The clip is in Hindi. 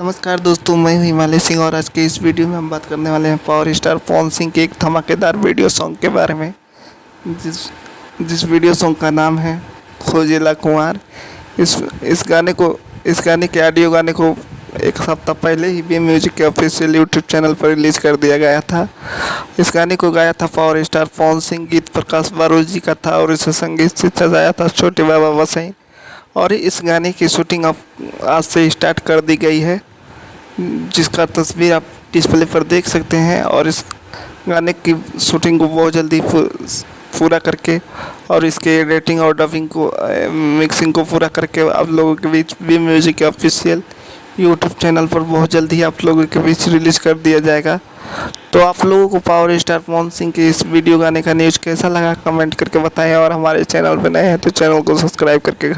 नमस्कार दोस्तों, मैं हूं हिमालय सिंह और आज के इस वीडियो में हम बात करने वाले हैं पावर स्टार पवन सिंह के एक धमाकेदार वीडियो सॉन्ग के बारे में। जिस जिस वीडियो सॉन्ग का नाम है खोजेला कुंवार। इस गाने के ऑडियो गाने को एक हफ्ता पहले ही बी म्यूजिक के ऑफिशियल यूट्यूब चैनल पर रिलीज कर दिया गया था। इस गाने को गाया था पावर स्टार पवन सिंह, गीत प्रकाश बारोट जी का था और इसे संगीत से सजाया था छोटे बाबा वसई। और इस गाने की शूटिंग अब आज से स्टार्ट कर दी गई है, जिसका तस्वीर आप डिस्प्ले पर देख सकते हैं। और इस गाने की शूटिंग को बहुत जल्दी पूरा करके और इसके एडिटिंग और डबिंग को मिक्सिंग को पूरा करके आप लोगों के बीच बी म्यूजिक के ऑफिशियल यूट्यूब चैनल पर बहुत जल्दी आप लोगों के बीच रिलीज़ कर दिया जाएगा। तो आप लोगों को पावर स्टार पवन सिंह के इस वीडियो गाने का न्यूज़ कैसा लगा कमेंट करके बताएं और हमारे चैनल पर नए हैं तो चैनल को सब्सक्राइब करके